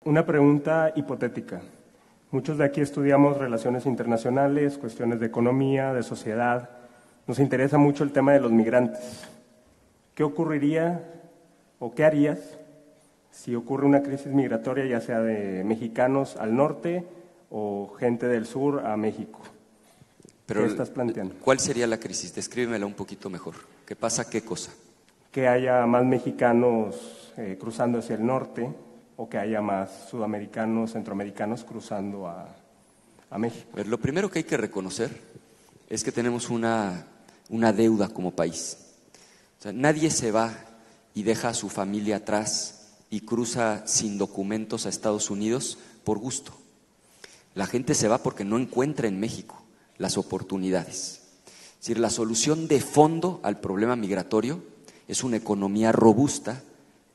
Una pregunta hipotética. Muchos de aquí estudiamos relaciones internacionales, cuestiones de economía, de sociedad. Nos interesa mucho el tema de los migrantes. ¿Qué ocurriría o qué harías si ocurre una crisis migratoria, ya sea de mexicanos al norte o gente del sur a México? Pero, ¿qué estás planteando? ¿cuál sería la crisis? Descríbemela un poquito mejor. ¿Qué pasa? ¿Qué cosa? Que haya más mexicanos cruzando hacia el norte o que haya más sudamericanos, centroamericanos cruzando a México. Pues lo primero que hay que reconocer es que tenemos una deuda como país. O sea, nadie se va y deja a su familia atrás y cruza sin documentos a Estados Unidos por gusto. La gente se va porque no encuentra en México las oportunidades. Es decir, la solución de fondo al problema migratorio es una economía robusta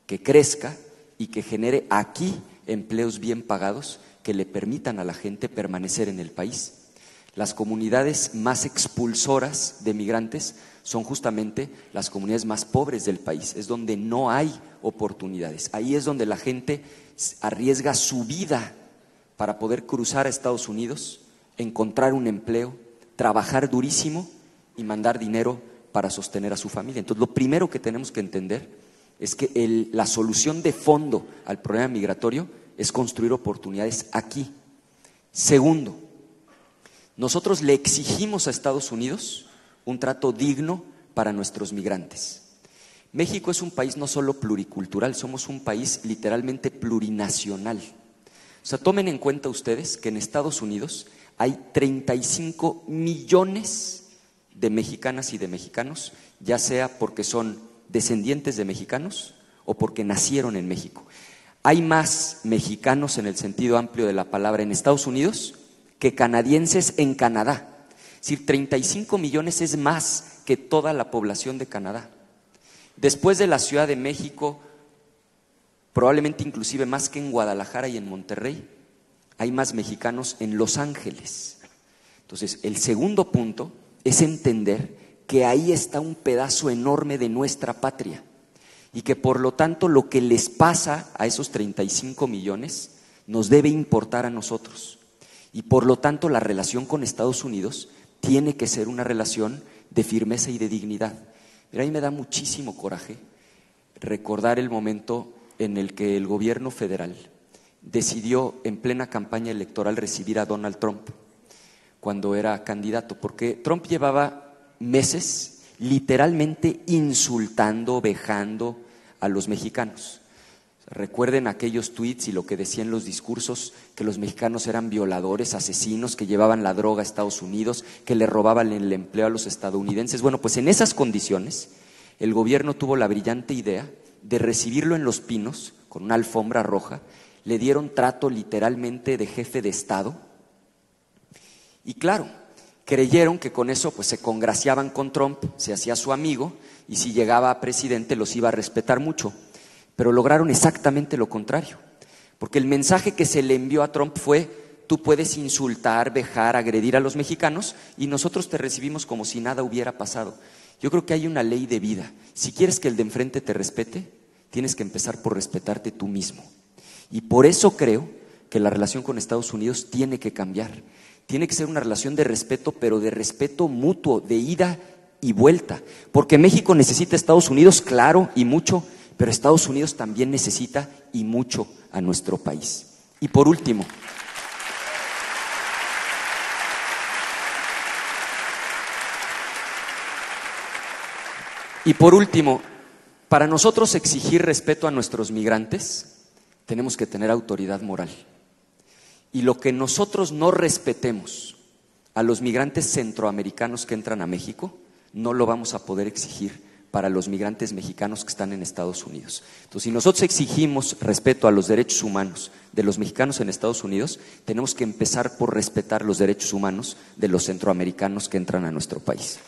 que crezca y que genere aquí empleos bien pagados que le permitan a la gente permanecer en el país. Las comunidades más expulsoras de migrantes son justamente las comunidades más pobres del país, es donde no hay oportunidades. Ahí es donde la gente arriesga su vida para poder cruzar a Estados Unidos, encontrar un empleo, trabajar durísimo y mandar dinero para sostener a su familia. Entonces, lo primero que tenemos que entender es que la solución de fondo al problema migratorio es construir oportunidades aquí. Segundo, nosotros le exigimos a Estados Unidos un trato digno para nuestros migrantes. México es un país no solo pluricultural, somos un país literalmente plurinacional. O sea, tomen en cuenta ustedes que en Estados Unidos hay 35 millones de mexicanas y de mexicanos, ya sea porque son descendientes de mexicanos o porque nacieron en México. Hay más mexicanos en el sentido amplio de la palabra en Estados Unidos que canadienses en Canadá. Es decir, 35 millones es más que toda la población de Canadá. Después de la Ciudad de México, probablemente inclusive más que en Guadalajara y en Monterrey, hay más mexicanos en Los Ángeles. Entonces, el segundo punto es entender que ahí está un pedazo enorme de nuestra patria y que por lo tanto lo que les pasa a esos 35 millones nos debe importar a nosotros. Y por lo tanto la relación con Estados Unidos tiene que ser una relación de firmeza y de dignidad. Pero a mí me da muchísimo coraje recordar el momento en el que el gobierno federal decidió en plena campaña electoral recibir a Donald Trump cuando era candidato, porque Trump llevaba meses literalmente insultando, vejando a los mexicanos. Recuerden aquellos tweets y lo que decían los discursos, que los mexicanos eran violadores, asesinos, que llevaban la droga a Estados Unidos, que le robaban el empleo a los estadounidenses. Bueno, pues en esas condiciones el gobierno tuvo la brillante idea de recibirlo en Los Pinos con una alfombra roja. Le dieron trato literalmente de jefe de Estado y claro, creyeron que con eso pues se congraciaban con Trump, se hacía su amigo y si llegaba a presidente los iba a respetar mucho. Pero lograron exactamente lo contrario, porque el mensaje que se le envió a Trump fue: tú puedes insultar, vejar, agredir a los mexicanos y nosotros te recibimos como si nada hubiera pasado. Yo creo que hay una ley de vida. Si quieres que el de enfrente te respete, tienes que empezar por respetarte tú mismo. Y por eso creo que la relación con Estados Unidos tiene que cambiar. Tiene que ser una relación de respeto, pero de respeto mutuo, de ida y vuelta. Porque México necesita a Estados Unidos, claro, y mucho, pero Estados Unidos también necesita y mucho a nuestro país. Y por último, para nosotros exigir respeto a nuestros migrantes, tenemos que tener autoridad moral. Y lo que nosotros no respetemos a los migrantes centroamericanos que entran a México, no lo vamos a poder exigir para los migrantes mexicanos que están en Estados Unidos. Entonces, si nosotros exigimos respeto a los derechos humanos de los mexicanos en Estados Unidos, tenemos que empezar por respetar los derechos humanos de los centroamericanos que entran a nuestro país.